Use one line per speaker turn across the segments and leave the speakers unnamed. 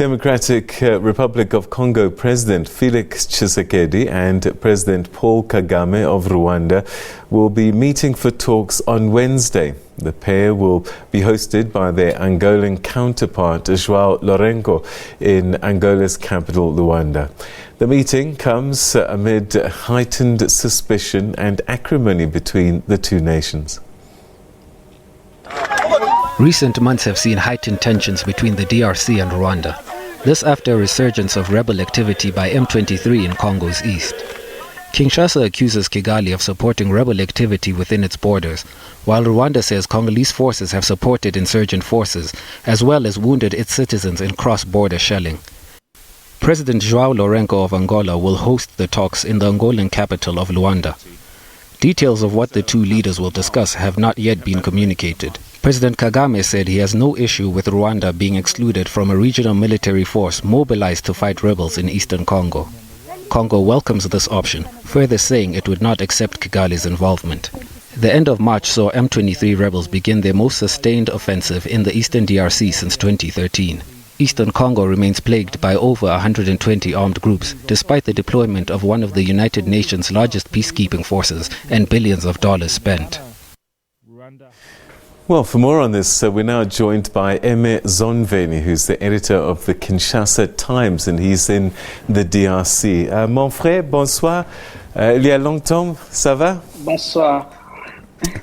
Democratic Republic of Congo President Felix Tshisekedi and President Paul Kagame of Rwanda will be meeting for talks on Wednesday. The pair will be hosted by their Angolan counterpart, Joao Lourenco, in Angola's capital, Luanda. The meeting comes amid heightened suspicion and acrimony between the two nations.
Recent months have seen heightened tensions between the DRC and Rwanda. This after a resurgence of rebel activity by M23 in Congo's east. Kinshasa accuses Kigali of supporting rebel activity within its borders, while Rwanda says Congolese forces have supported insurgent forces, as well as wounded its citizens in cross-border shelling. President Joao Lourenco of Angola will host the talks in the Angolan capital of Luanda. Details of what the two leaders will discuss have not yet been communicated. President Kagame said he has no issue with Rwanda being excluded from a regional military force mobilized to fight rebels in eastern Congo. Congo welcomes this option, further saying it would not accept Kigali's involvement. The end of March saw M23 rebels begin their most sustained offensive in the eastern DRC since 2013. Eastern Congo remains plagued by over 120 armed groups, despite the deployment of one of the United Nations' largest peacekeeping forces and billions of dollars spent.
Well, for more on this, we're now joined by Aime Zonveni, who's the editor of the Kinshasa Times, and he's in the DRC. Mon frère, bonsoir. Il y a longtemps, ça va?
Bonsoir.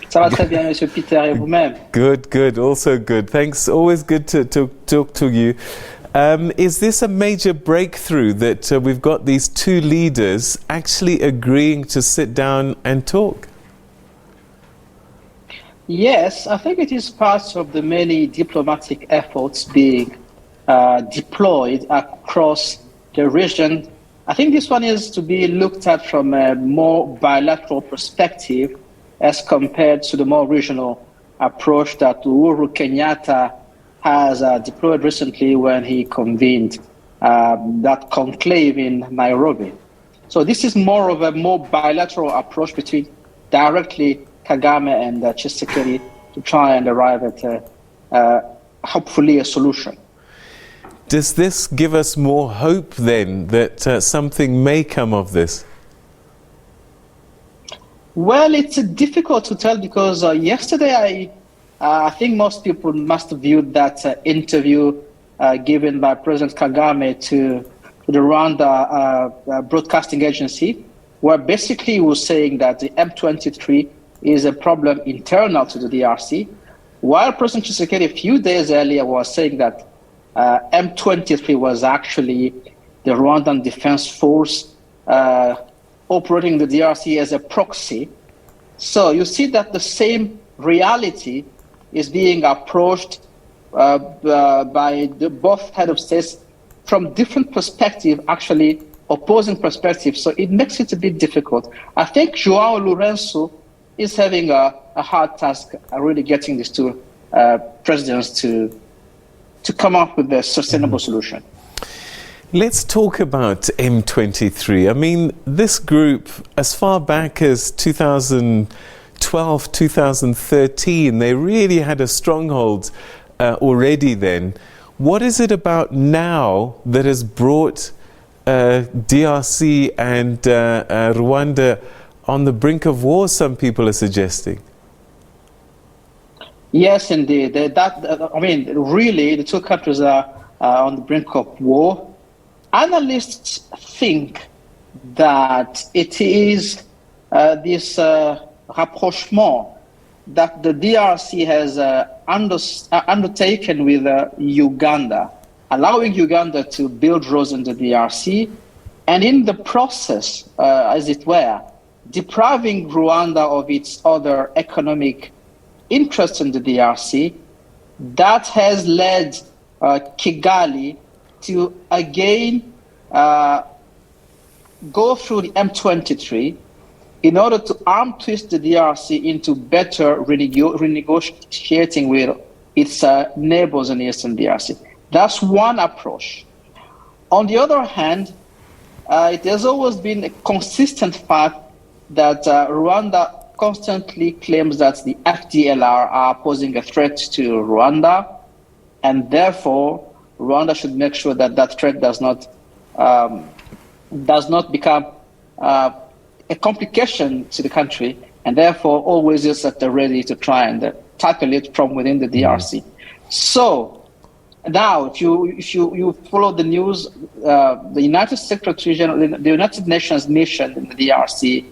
Ça va très bien, Monsieur Peter, et vous-même?
Good, good, also good. Thanks, always good to talk to you. Is this a major breakthrough that we've got these two leaders actually agreeing to sit down and talk?
Yes, I think it is part of the many diplomatic efforts being deployed across the region. I think this one is to be looked at from a more bilateral perspective as compared to the more regional approach that Uhuru Kenyatta has deployed recently when he convened that conclave in Nairobi. So this is more of a more bilateral approach between directly Kagame and Tshisekedi to try and arrive at hopefully a solution.
Does this give us more hope then that something may come of this?
Well, it's difficult to tell because yesterday I think most people must have viewed that interview given by President Kagame to the Rwanda broadcasting agency, where basically he was saying that the M23 is a problem internal to the DRC, while President Tshisekedi a few days earlier was saying that M23 was actually the Rwandan Defense Force operating the DRC as a proxy. So you see that the same reality is being approached by both head of states from different perspectives, actually opposing perspectives. So it makes it a bit difficult. I think Joao Lourenco is having a hard task really getting these two presidents to come up with a sustainable solution.
Let's talk about M23. I mean, this group, as far back as 2012, 2013, they really had a stronghold already then. What is it about now that has brought DRC and Rwanda on the brink of war, some people are suggesting?
Yes, indeed. Really, the two countries are on the brink of war. Analysts think that it is this rapprochement that the DRC has undertaken with Uganda, allowing Uganda to build roads in the DRC, and in the process, as it were, depriving Rwanda of its other economic interests in the DRC. That has led Kigali to again go through the M23 in order to arm twist the DRC into better renegotiating with its neighbors in the eastern DRC. That's one approach. On the other hand, it has always been a consistent fact that Rwanda constantly claims that the FDLR are posing a threat to Rwanda, and therefore Rwanda should make sure that that threat does not become a complication to the country, and therefore always is at the ready to try and tackle it from within the DRC. So now, if you follow the news, the United Secretary General, the United Nations mission in the DRC,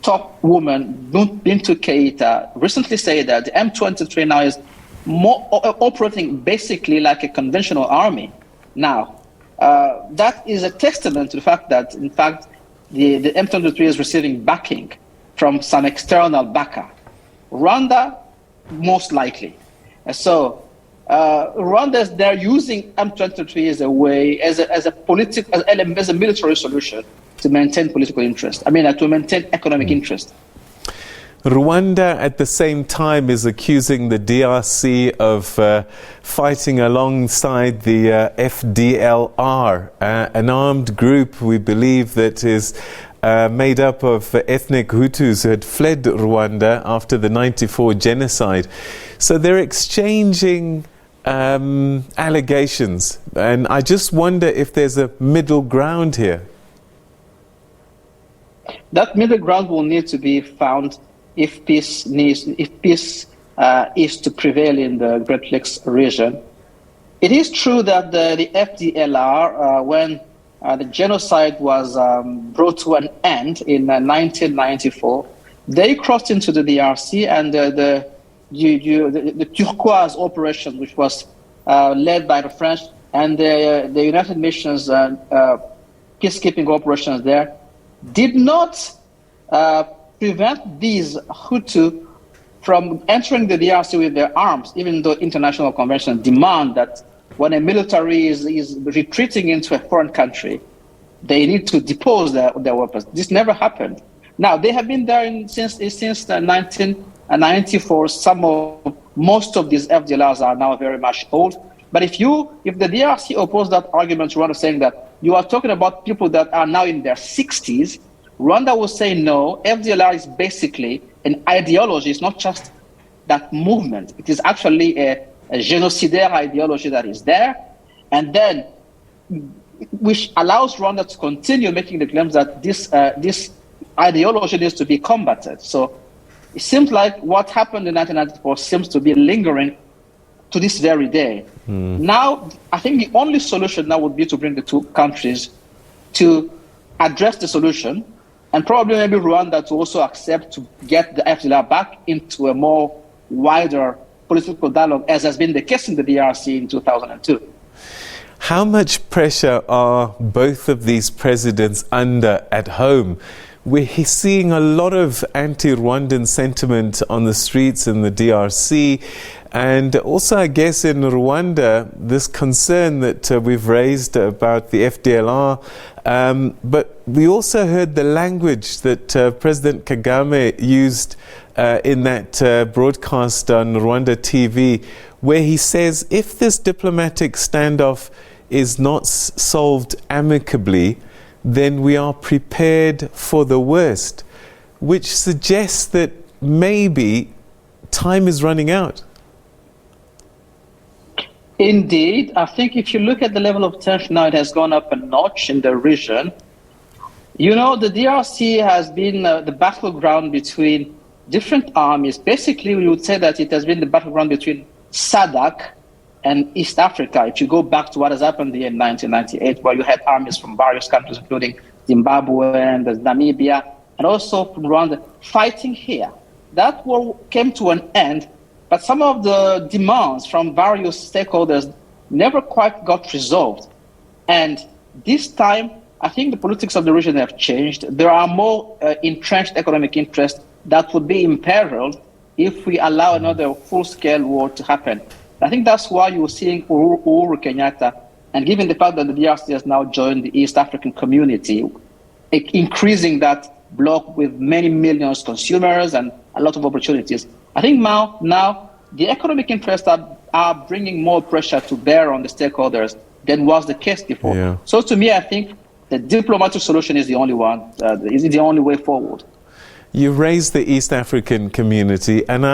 top woman Bintou Keita recently said that the M23 now is operating basically like a conventional army. Now, that is a testament to the fact that, in fact, the M23 is receiving backing from some external backer. Rwanda, most likely. So Rwanda, they're using M23 as a way, as a military solution to maintain political interest. To maintain economic interest.
Rwanda, at the same time, is accusing the DRC of fighting alongside the FDLR, an armed group, we believe, that is made up of ethnic Hutus who had fled Rwanda after the '94 genocide. So they're exchanging allegations, and I just wonder if there's a middle ground here.
That middle ground will need to be found if peace is to prevail in the Great Lakes region. It is true that the FDLR, when the genocide was brought to an end in 1994, they crossed into the DRC, and the Turquoise operation, which was led by the French, and the United Nations peacekeeping operations there, did not prevent these Hutu from entering the DRC with their arms, even though international conventions demand that when a military is retreating into a foreign country, they need to depose their weapons. This never happened. Now, they have been there since 1994. Most of these FDLRs are now very much old. But if the DRC oppose that argument to Rwanda, saying that you are talking about people that are now in their 60s, Rwanda will say no, FDLR is basically an ideology. It's not just that movement. It is actually a genocidaire ideology that is there, and then which allows Rwanda to continue making the claims that this ideology needs to be combated. So it seems like what happened in 1994 seems to be lingering to this very day. Now, I think the only solution now would be to bring the two countries to address the solution, and probably maybe Rwanda to also accept to get the FDLR back into a more wider political dialogue, as has been the case in the DRC in 2002.
How much pressure are both of these presidents under at home? We're seeing a lot of anti-Rwandan sentiment on the streets in the DRC, and also, I guess, in Rwanda, this concern that we've raised about the FDLR. But we also heard the language that President Kagame used in that broadcast on Rwanda TV, where he says if this diplomatic standoff is not solved amicably, then we are prepared for the worst, which suggests that maybe time is running out.
Indeed, I think if you look at the level of tension now, it has gone up a notch in the region. You know, the DRC has been the battleground between different armies. Basically, we would say that it has been the battleground between SADC and East Africa. If you go back to what has happened here in 1998, where you had armies from various countries, including Zimbabwe and Namibia, and also from Rwanda, fighting here. That war came to an end, but some of the demands from various stakeholders never quite got resolved. And this time, I think the politics of the region have changed. There are more entrenched economic interests that would be imperiled if we allow another full-scale war to happen. I think that's why you're seeing Uhuru Kenyatta, and given the fact that the DRC has now joined the East African community, increasing that bloc with many millions of consumers and a lot of opportunities. I think now the economic interests are bringing more pressure to bear on the stakeholders than was the case before. Yeah. So to me, I think the diplomatic solution is the only one, is the only way forward.
You raised the East African community, and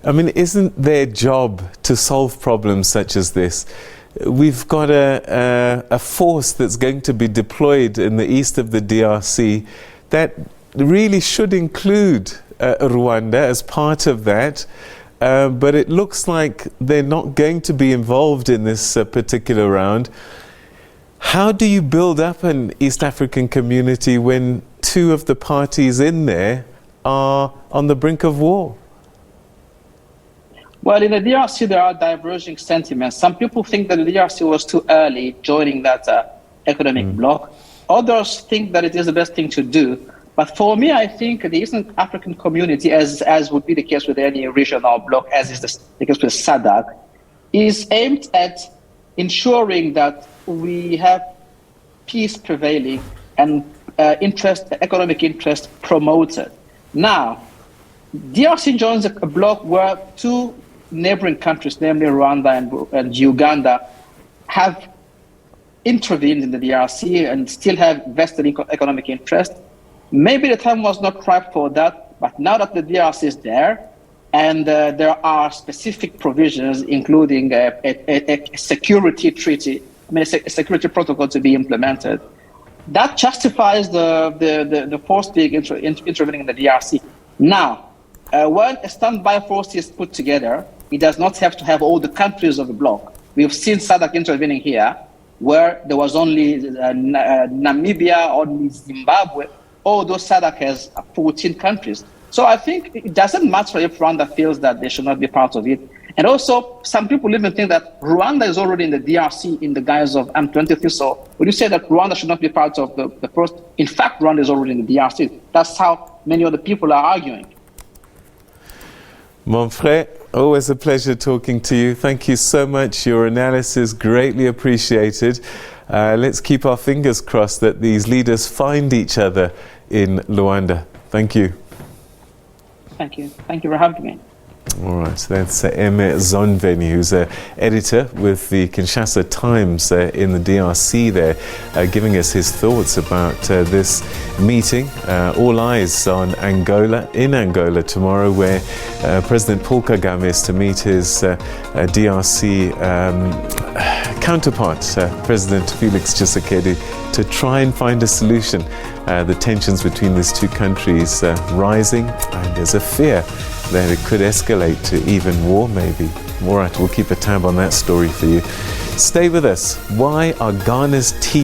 I mean, isn't their job to solve problems such as this? We've got a force that's going to be deployed in the east of the DRC that really should include Rwanda as part of that. But it looks like they're not going to be involved in this particular round. How do you build up an East African community when two of the parties in there are on the brink of war?
Well, in the DRC, there are diverging sentiments. Some people think that the DRC was too early joining that economic bloc. Others think that it is the best thing to do. But for me, I think the Eastern African community, as would be the case with any regional bloc, as is the case with SADC, is aimed at ensuring that we have peace prevailing and economic interest promoted. Now, DRC joins a bloc where two neighboring countries, namely Rwanda and Uganda, have intervened in the DRC and still have vested economic interest. Maybe the time was not ripe for that, but now that the DRC is there, and there are specific provisions, including a security treaty, a security protocol to be implemented, that justifies the force being intervening in the DRC. Now, when a standby force is put together, it does not have to have all the countries of the bloc. We've seen SADC intervening here, where there was only Namibia, only Zimbabwe. All those SADC has 14 countries. So I think it doesn't matter if Rwanda feels that they should not be part of it. And also, some people even think that Rwanda is already in the DRC in the guise of M23. So would you say that Rwanda should not be part of the first? In fact, Rwanda is already in the DRC. That's how many other people are arguing.
Mon frère, always a pleasure talking to you. Thank you so much. Your analysis greatly appreciated. Let's keep our fingers crossed that these leaders find each other in Luanda. Thank you.
Thank you. Thank you for having me.
All right, that's Aime Zonveni, who's an editor with the Kinshasa Times in the DRC there, giving us his thoughts about this meeting. All eyes on Angola, in Angola tomorrow, where President Paul Kagame is to meet his DRC counterpart, President Felix Tshisekedi, to try and find a solution. The tensions between these two countries rising, and there's a fear that it could escalate to even war, maybe. All right, we'll keep a tab on that story for you. Stay with us. Why are Ghana's